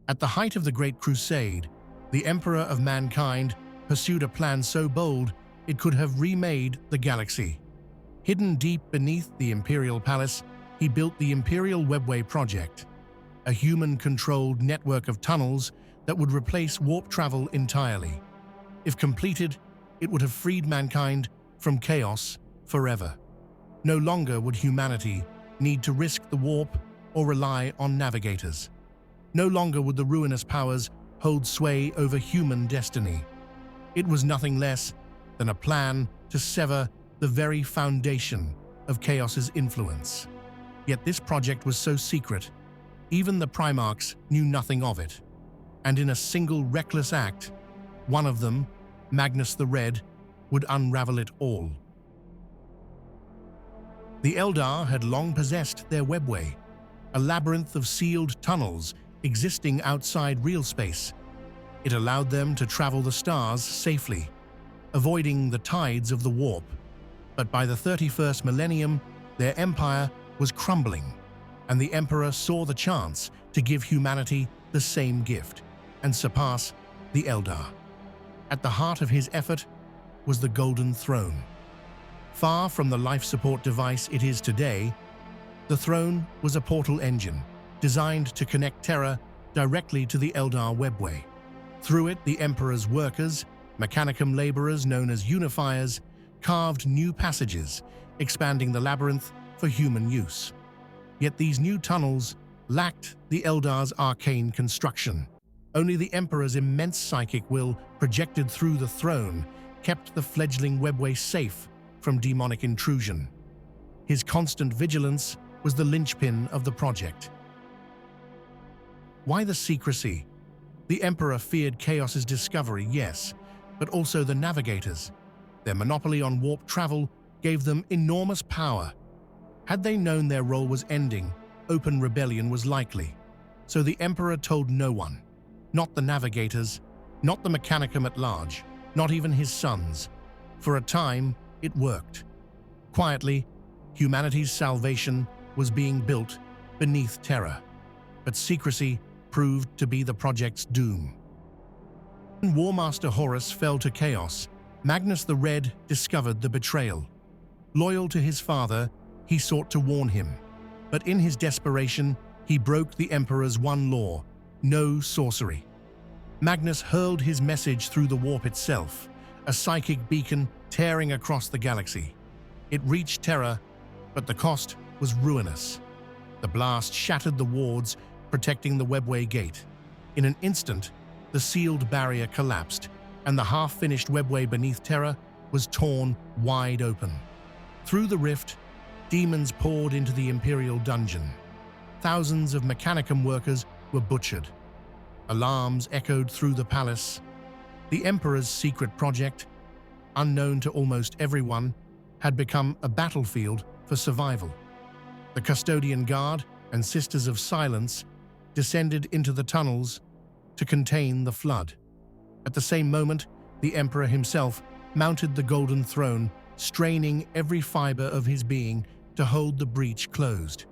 At the height of the Great Crusade, the Emperor of Mankind pursued a plan so bold it could have remade the galaxy. Hidden deep beneath the Imperial Palace, he built the Imperial Webway Project, a human-controlled network of tunnels that would replace warp travel entirely. If completed, it would have freed mankind from chaos forever. No longer would humanity need to risk the warp or rely on navigators. No longer would the ruinous powers hold sway over human destiny. It was nothing less than a plan to sever the very foundation of Chaos's influence. Yet this project was so secret, even the Primarchs knew nothing of it. And in a single reckless act, one of them, Magnus the Red, would unravel it all. The Eldar had long possessed their webway, a labyrinth of sealed tunnels existing outside real space. It allowed them to travel the stars safely, avoiding the tides of the warp. But by the 31st millennium, their empire was crumbling, and the Emperor saw the chance to give humanity the same gift and surpass the Eldar. At the heart of his effort was the Golden Throne. Far from the life support device it is today, the throne was a portal engine designed to connect Terra directly to the Eldar Webway. Through it, the Emperor's workers, Mechanicum laborers known as unifiers, carved new passages, expanding the labyrinth for human use. Yet these new tunnels lacked the Eldar's arcane construction. Only the Emperor's immense psychic will, projected through the throne, kept the fledgling webway safe from demonic intrusion. His constant vigilance was the linchpin of the project. Why the secrecy? The Emperor feared Chaos's discovery, yes, but also the navigators. Their monopoly on warp travel gave them enormous power. Had they known their role was ending, open rebellion was likely. So the Emperor told no one. Not the navigators, not the Mechanicum at large, not even his sons. For a time, it worked. Quietly, humanity's salvation was being built beneath Terra. But secrecy proved to be the project's doom. When War Master Horus fell to Chaos, Magnus the Red discovered the betrayal. Loyal to his father, he sought to warn him. But in his desperation, he broke the Emperor's one law: no sorcery. Magnus hurled his message through the warp itself, a psychic beacon tearing across the galaxy. It reached Terra, but the cost was ruinous. The blast shattered the wards, protecting the Webway Gate. In an instant, the sealed barrier collapsed, and the half-finished Webway beneath Terra was torn wide open. Through the rift, demons poured into the Imperial dungeon. Thousands of Mechanicum workers were butchered. Alarms echoed through the palace. The Emperor's secret project, unknown to almost everyone, had become a battlefield for survival. The Custodian Guard and Sisters of Silence descended into the tunnels to contain the flood. At the same moment, the Emperor himself mounted the Golden Throne, straining every fiber of his being to hold the breach closed.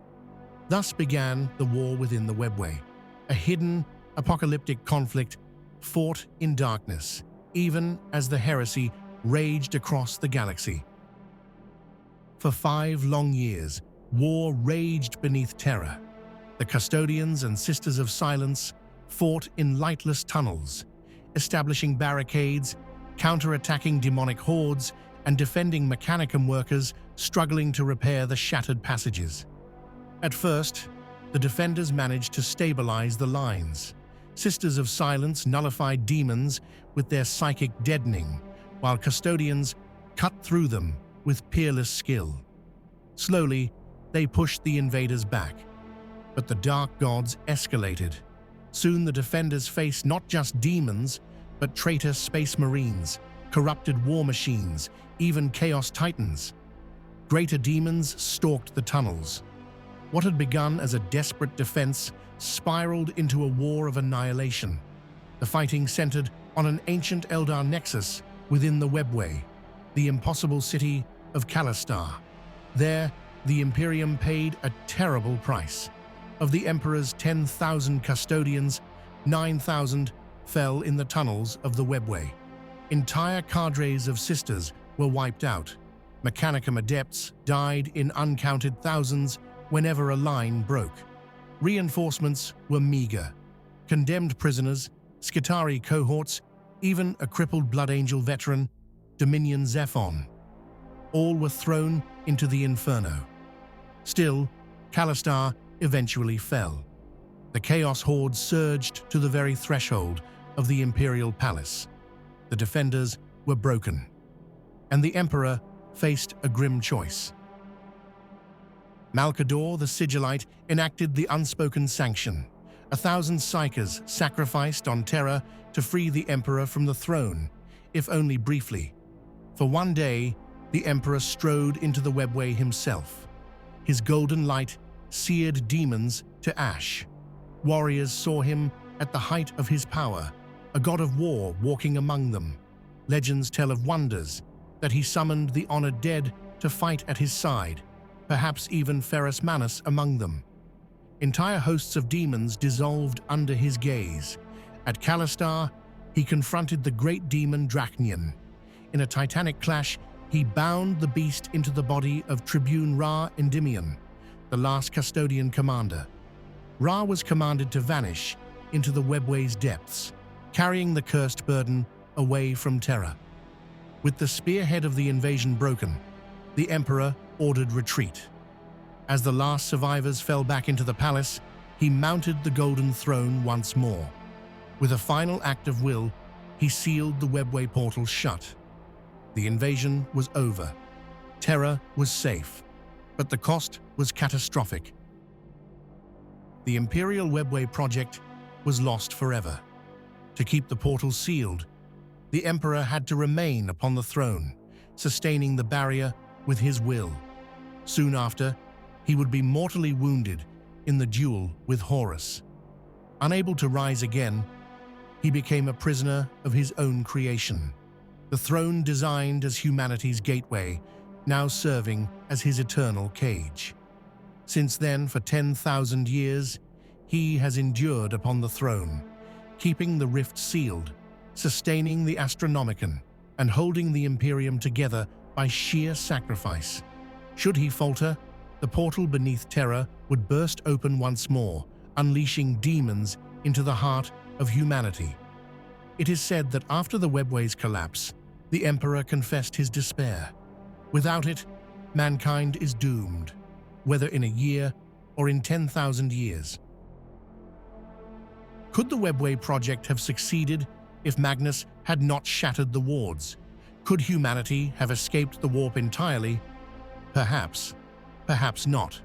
Thus began the War Within the Webway, a hidden, apocalyptic conflict fought in darkness, even as the heresy raged across the galaxy. For 5 long years, war raged beneath Terra. The Custodians and Sisters of Silence fought in lightless tunnels, establishing barricades, counter-attacking demonic hordes, and defending Mechanicum workers struggling to repair the shattered passages. At first, the defenders managed to stabilize the lines. Sisters of Silence nullified demons with their psychic deadening, while Custodians cut through them with peerless skill. Slowly, they pushed the invaders back. But the Dark Gods escalated. Soon the defenders faced not just demons, but traitor space marines, corrupted war machines, even chaos titans. Greater demons stalked the tunnels. What had begun as a desperate defense spiraled into a war of annihilation. The fighting centered on an ancient Eldar nexus within the Webway, the impossible city of Calistar. There, the Imperium paid a terrible price. Of the Emperor's 10,000 custodians, 9,000 fell in the tunnels of the Webway. Entire cadres of sisters were wiped out. Mechanicum adepts died in uncounted thousands whenever a line broke. Reinforcements were meager. Condemned prisoners, Skitarii cohorts, even a crippled Blood Angel veteran, Dominion Zephon. All were thrown into the inferno. Still, Calistar eventually fell. The Chaos Horde surged to the very threshold of the Imperial Palace. The defenders were broken, and the Emperor faced a grim choice. Malcador the Sigillite enacted the unspoken sanction. 1,000 Psykers sacrificed on Terra to free the Emperor from the throne, if only briefly. For one day, the Emperor strode into the Webway himself. His golden light seared demons to ash. Warriors saw him at the height of his power, a god of war walking among them. Legends tell of wonders, that he summoned the honored dead to fight at his side, perhaps even Ferrus Manus among them. Entire hosts of demons dissolved under his gaze. At Calistar, he confronted the great demon Drachnian. In a titanic clash, he bound the beast into the body of Tribune Ra Endymion, the last Custodian commander. Ra was commanded to vanish into the Webway's depths, carrying the cursed burden away from Terra. With the spearhead of the invasion broken, the Emperor ordered retreat. As the last survivors fell back into the palace, he mounted the Golden Throne once more. With a final act of will, he sealed the Webway portal shut. The invasion was over. Terra was safe, but the cost was catastrophic. The Imperial Webway Project was lost forever. To keep the portal sealed, the Emperor had to remain upon the throne, sustaining the barrier with his will. Soon after, he would be mortally wounded in the duel with Horus. Unable to rise again, he became a prisoner of his own creation. The throne designed as humanity's gateway, now serving as his eternal cage. Since then, for 10,000 years, he has endured upon the throne, keeping the rift sealed, sustaining the Astronomicon, and holding the Imperium together by sheer sacrifice. Should he falter, the portal beneath Terra would burst open once more, unleashing demons into the heart of humanity. It is said that after the Webway's collapse, the Emperor confessed his despair. Without it, mankind is doomed, whether in a year or in 10,000 years. Could the Webway Project have succeeded if Magnus had not shattered the wards? Could humanity have escaped the warp entirely? Perhaps. Perhaps not.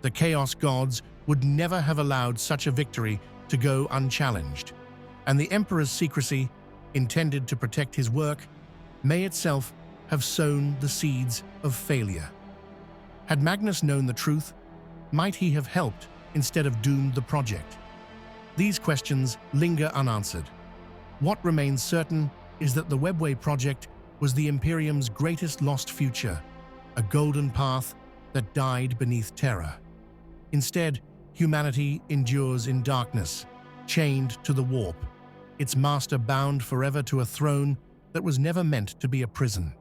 The Chaos Gods would never have allowed such a victory to go unchallenged, and the Emperor's secrecy, intended to protect his work, may itself have sown the seeds of failure. Had Magnus known the truth, might he have helped instead of doomed the project? These questions linger unanswered. What remains certain is that the Webway Project was the Imperium's greatest lost future, a golden path that died beneath Terra. Instead, humanity endures in darkness, chained to the warp, its master bound forever to a throne that was never meant to be a prison.